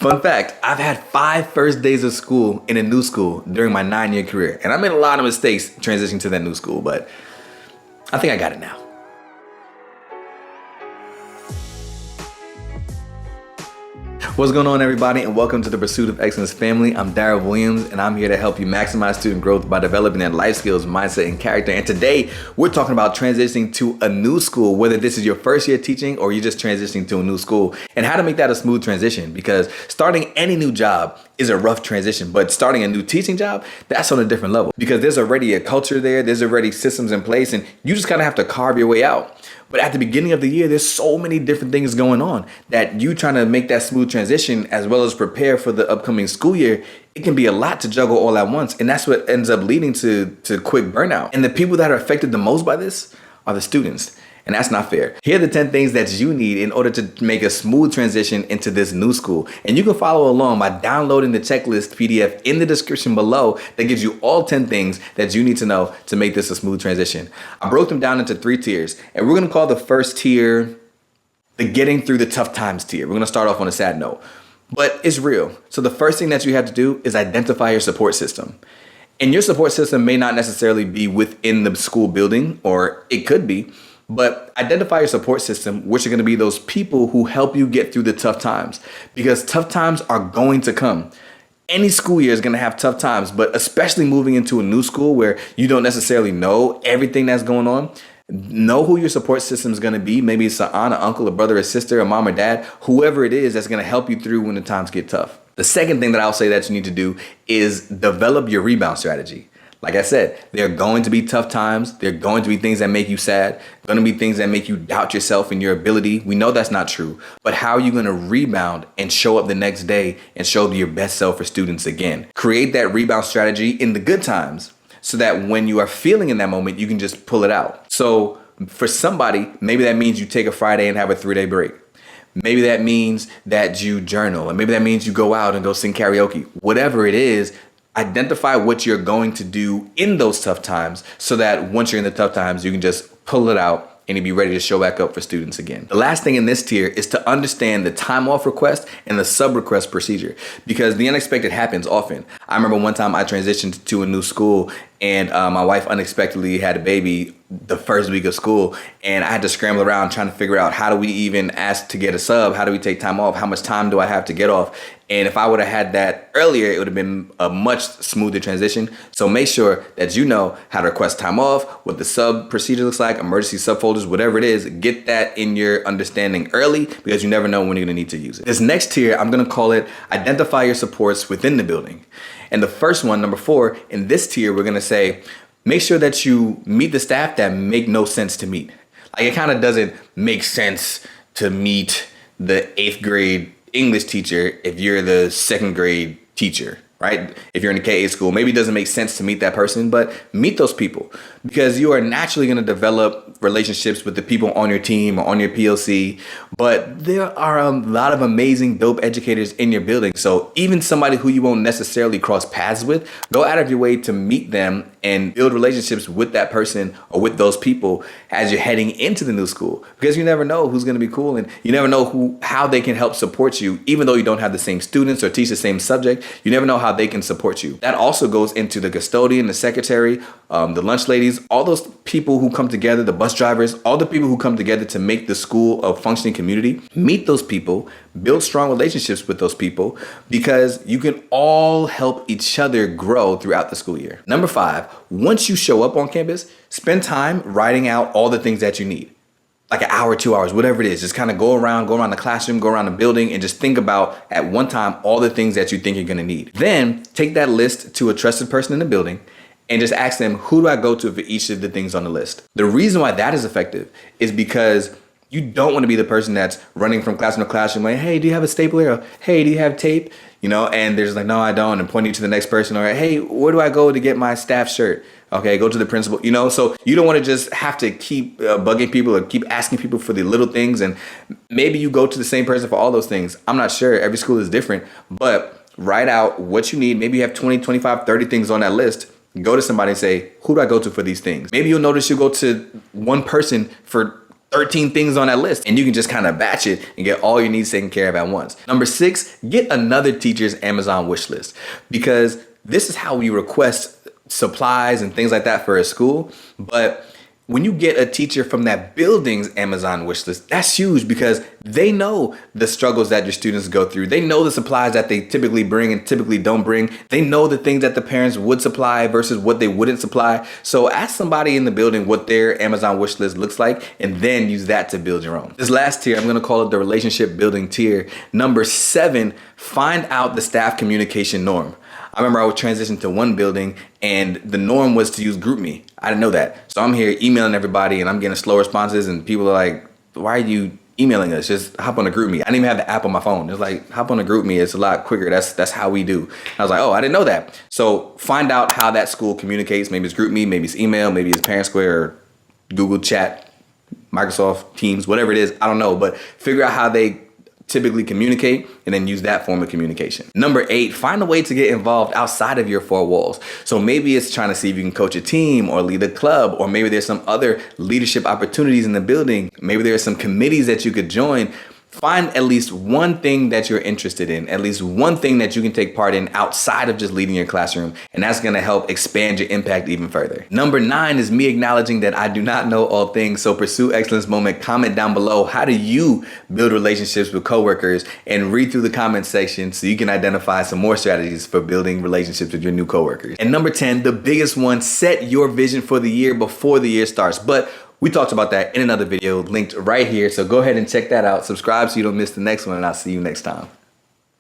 Fun fact, I've had 5 first days of school in a new school during my 9-year career. And I made a lot of mistakes transitioning to that new school, but I think I got it now. What's going on, everybody, and welcome to the Pursuit of Excellence family. I'm Daryl Williams, and I'm here to help you maximize student growth by developing their life skills, mindset, and character. And today, we're talking about transitioning to a new school, whether this is your first year teaching or you're just transitioning to a new school, and how to make that a smooth transition. Because starting any new job is a rough transition, but starting a new teaching job, that's on a different level. Because there's already a culture there, there's already systems in place, and you just kind of have to carve your way out. But at the beginning of the year, there's so many different things going on that you trying to make that smooth transition as well as prepare for the upcoming school year, it can be a lot to juggle all at once. And that's what ends up leading to quick burnout. And the people that are affected the most by this are the students. And that's not fair. Here are the 10 things that you need in order to make a smooth transition into this new school. And you can follow along by downloading the checklist PDF in the description below that gives you all 10 things that you need to know to make this a smooth transition. I broke them down into 3 tiers, and we're gonna call the first tier the getting through the tough times tier. We're gonna start off on a sad note, but it's real. So the first thing that you have to do is identify your support system. And your support system may not necessarily be within the school building, or it could be. But identify your support system, which are going to be those people who help you get through the tough times, because tough times are going to come. Any school year is going to have tough times, but especially moving into a new school where you don't necessarily know everything that's going on. Know who your support system is going to be. Maybe it's an aunt, an uncle, a brother, a sister, a mom or dad, whoever it is that's going to help you through when the times get tough. The second thing that I'll say that you need to do is develop your rebound strategy. Like I said, there are going to be tough times. There are going to be things that make you sad. Going to be things that make you doubt yourself and your ability. We know that's not true. But how are you going to rebound and show up the next day and show your best self for students again? Create that rebound strategy in the good times so that when you are feeling in that moment, you can just pull it out. So for somebody, maybe that means you take a Friday and have a 3-day break. Maybe that means that you journal, and maybe that means you go out and go sing karaoke. Whatever it is, identify what you're going to do in those tough times so that once you're in the tough times, you can just pull it out and you'll be ready to show back up for students again. The last thing in this tier is to understand the time off request and the sub request procedure, because the unexpected happens often. I remember one time I transitioned to a new school and my wife unexpectedly had a baby the first week of school, and I had to scramble around trying to figure out, how do we even ask to get a sub? How do we take time off? How much time do I have to get off? And if I would have had that earlier, it would have been a much smoother transition. So make sure that you know how to request time off, what the sub procedure looks like, emergency subfolders, whatever it is. Get that in your understanding early, because you never know when you're gonna need to use it. This next tier, I'm gonna call it identify your supports within the building. And the first one, number 4, in this tier, we're gonna say, make sure that you meet the staff that make no sense to meet. Like, it kind of doesn't make sense to meet the 8th grade English teacher if you're the 2nd grade teacher, right? If you're in a K-8 school, maybe it doesn't make sense to meet that person, but meet those people, because you are naturally going to develop relationships with the people on your team or on your PLC. But there are a lot of amazing, dope educators in your building. So even somebody who you won't necessarily cross paths with, go out of your way to meet them and build relationships with that person or with those people as you're heading into the new school, because you never know who's going to be cool, and you never know how they can help support you. Even though you don't have the same students or teach the same subject, you never know how they can support you. That also goes into the custodian, the secretary, the lunch ladies, all those people who come together, the bus drivers, all the people who come together to make the school a functioning community. Meet those people, build strong relationships with those people, because you can all help each other grow throughout the school year. Number 5, once you show up on campus, spend time writing out all the things that you need. Like an hour, 2 hours, whatever it is. Just kind of go around the classroom, go around the building, and just think about at one time all the things that you think you're gonna need. Then take that list to a trusted person in the building and just ask them, who do I go to for each of the things on the list? The reason why that is effective is because you don't want to be the person that's running from classroom to classroom like, hey, do you have a stapler? Or, hey, do you have tape? And they're just like, no, I don't. And pointing to the next person, or, hey, where do I go to get my staff shirt? Okay, go to the principal, so you don't want to just have to keep bugging people or keep asking people for the little things. And maybe you go to the same person for all those things. I'm not sure. Every school is different, but write out what you need. Maybe you have 20, 25, 30 things on that list. Go to somebody and say, who do I go to for these things? Maybe you'll notice you go to one person for 13 things on that list, and you can just kind of batch it and get all your needs taken care of at once. Number 6, get another teacher's Amazon wish list, because this is how we request supplies and things like that for a school. But when you get a teacher from that building's Amazon wish list, that's huge, because they know the struggles that your students go through. They know the supplies that they typically bring and typically don't bring. They know the things that the parents would supply versus what they wouldn't supply. So ask somebody in the building what their Amazon wish list looks like, and then use that to build your own. This last tier, I'm gonna call it the relationship building tier. Number 7, find out the staff communication norm. I remember I was transitioning to one building and the norm was to use GroupMe. I didn't know that. So I'm here emailing everybody and I'm getting slow responses, and people are like, why are you emailing us? Just hop on a GroupMe. I didn't even have the app on my phone. It's like, hop on a GroupMe. It's a lot quicker. That's how we do. And I was like, oh, I didn't know that. So find out how that school communicates. Maybe it's GroupMe, maybe it's email, maybe it's Parent Square or Google Chat, Microsoft Teams, whatever it is. I don't know, but figure out how they typically communicate and then use that form of communication. Number 8, find a way to get involved outside of your 4 walls. So maybe it's trying to see if you can coach a team or lead a club, or maybe there's some other leadership opportunities in the building. Maybe there's some committees that you could join. Find at least one thing that you're interested in, at least one thing that you can take part in outside of just leading your classroom, and that's gonna help expand your impact even further. Number 9 is me acknowledging that I do not know all things, so pursue excellence moment. Comment down below, how do you build relationships with coworkers, and read through the comment section so you can identify some more strategies for building relationships with your new coworkers. And number 10, the biggest one, set your vision for the year before the year starts. But we talked about that in another video linked right here. So go ahead and check that out. Subscribe so you don't miss the next one, and I'll see you next time.